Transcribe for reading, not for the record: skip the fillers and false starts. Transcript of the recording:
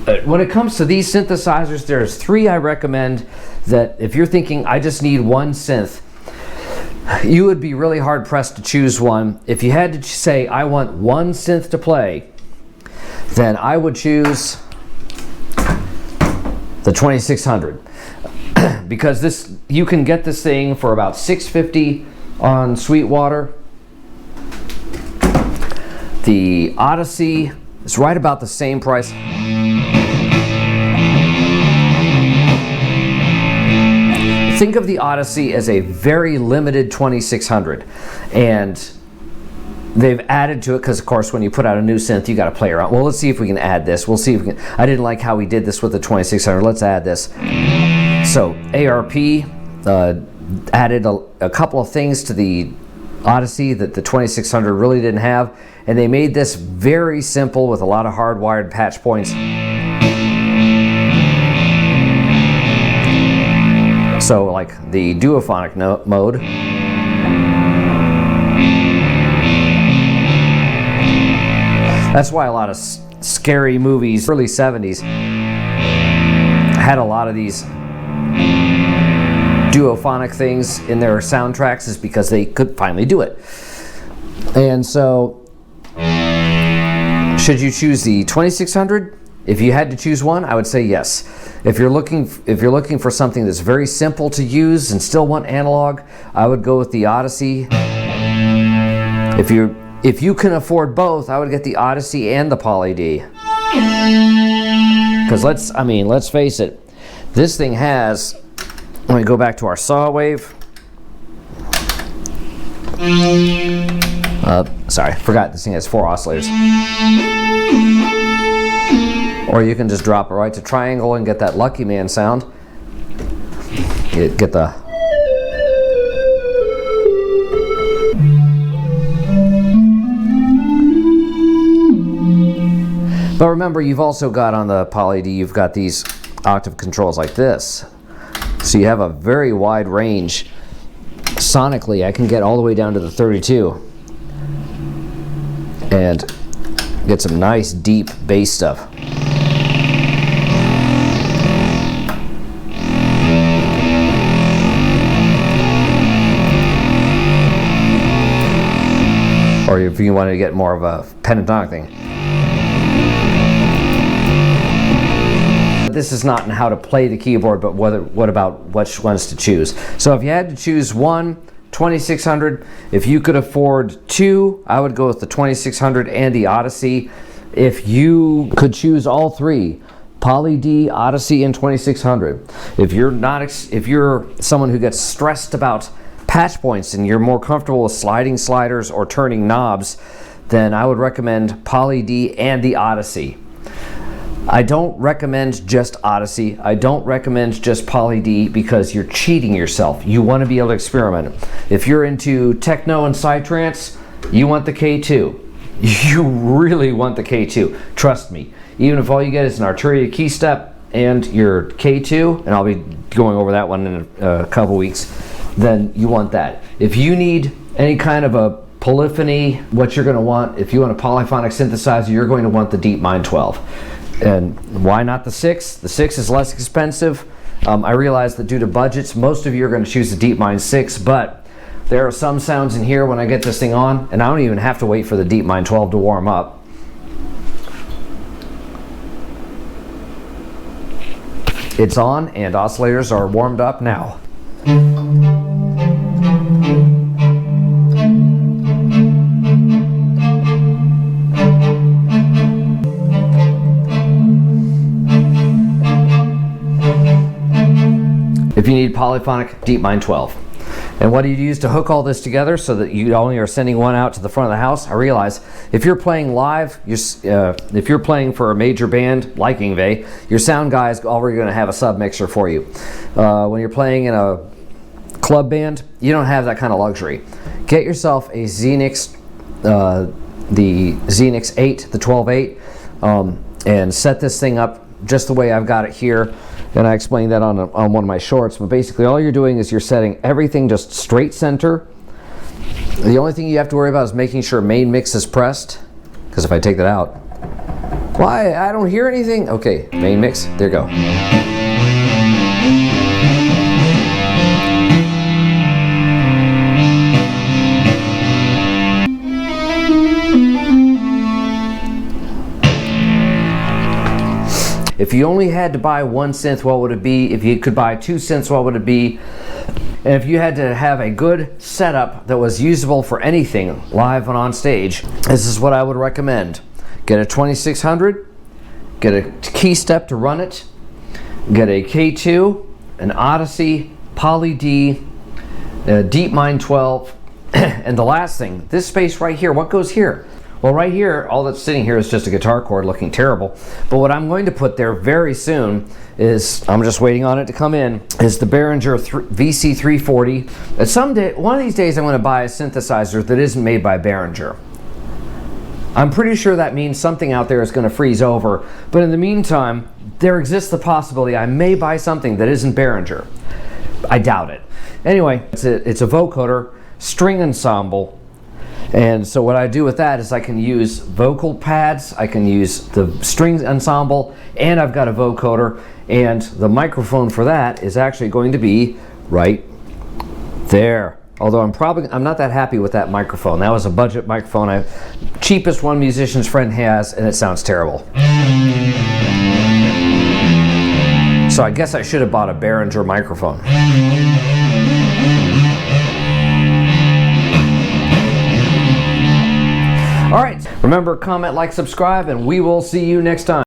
when it comes to these synthesizers, there's 3 I recommend that if you're thinking, I just need one synth, you would be really hard pressed to choose one. If you had to say, I want one synth to play, then I would choose the 2600. Because this, you can get this thing for about $650 on Sweetwater. The Odyssey is right about the same price. Think of the Odyssey as a very limited 2600, and they've added to it because, of course, when you put out a new synth, you got to play around. Well, let's see if we can add this. We'll see if we can. I didn't like how we did this with the 2600. Let's add this. So ARP added a couple of things to the Odyssey that the 2600 really didn't have, and they made this very simple with a lot of hardwired patch points. So like the duophonic mode. That's why a lot of scary movies, early 70s, had a lot of these duophonic things in their soundtracks, is because they could finally do it. And so, should you choose the 2600? If you had to choose one, I would say yes. If you're looking for something that's very simple to use and still want analog, I would go with the Odyssey. If you can afford both, I would get the Odyssey and the Poly D. Because let's face it, this thing has. Let me go back to our saw wave. Sorry, forgot this thing has 4 oscillators. Or you can just drop it right to triangle and get that Lucky Man sound. Get the. But remember, you've also got on the Poly D, you've got these octave controls like this. So you have a very wide range. Sonically, I can get all the way down to the 32 and get some nice deep bass stuff. Or if you want to get more of a pentatonic thing. This is not in how to play the keyboard, but what about which ones to choose. So if you had to choose one, 2600. If you could afford 2, I would go with the 2600 and the Odyssey. If you could choose all 3, Poly D, Odyssey, and 2600. If you're someone who gets stressed about patch points and you're more comfortable with sliding sliders or turning knobs, then I would recommend Poly D and the Odyssey. I don't recommend just Odyssey. I don't recommend just Poly D because you're cheating yourself. You want to be able to experiment. If you're into techno and psytrance, you want the K2. You really want the K2. Trust me. Even if all you get is an Arturia key step and your K2, and I'll be going over that one in a couple weeks, then you want that. If you need any kind of a polyphony, what you're going to want, if you want a polyphonic synthesizer, you're going to want the DeepMind 12. And why not the 6? The 6 is less expensive. I realize that due to budgets, most of you are going to choose the DeepMind 6, but there are some sounds in here when I get this thing on, and I don't even have to wait for the DeepMind 12 to warm up. It's on, and oscillators are warmed up now. If you need polyphonic, DeepMind 12. And what do you use to hook all this together so that you only are sending one out to the front of the house? I realize if you're playing live, if you're playing for a major band like Yngwie, your sound guy is already going to have a sub mixer for you. When you're playing in a club band, you don't have that kind of luxury. Get yourself a Xenix, the Xenix 8, the 12.8, and set this thing up just the way I've got it here. And I explained that on one of my shorts, but basically all you're doing is you're setting everything just straight center. The only thing you have to worry about is making sure main mix is pressed, because if I take that out, Why? I don't hear anything. Okay, main mix. There you go. If you only had to buy one synth, what would it be? If you could buy two synths, what would it be? And if you had to have a good setup that was usable for anything live and on stage, this is what I would recommend. Get a 2600, get a key step to run it, get a K2, an Odyssey, Poly D, a DeepMind 12, and the last thing, this space right here, what goes here? Well, right here, all that's sitting here is just a guitar cord looking terrible. But what I'm going to put there very soon is, I'm just waiting on it to come in, is the Behringer VC340. And someday, one of these days, I'm going to buy a synthesizer that isn't made by Behringer. I'm pretty sure that means something out there is going to freeze over. But in the meantime, there exists the possibility I may buy something that isn't Behringer. I doubt it. Anyway, it's a vocoder string ensemble. And so what I do with that is I can use vocal pads, I can use the strings ensemble, and I've got a vocoder, and the microphone for that is actually going to be right there. Although I'm not that happy with that microphone. That was a budget microphone, cheapest one musician's friend has, and it sounds terrible. So I guess I should have bought a Behringer microphone. All right, remember, comment, like, subscribe, and we will see you next time.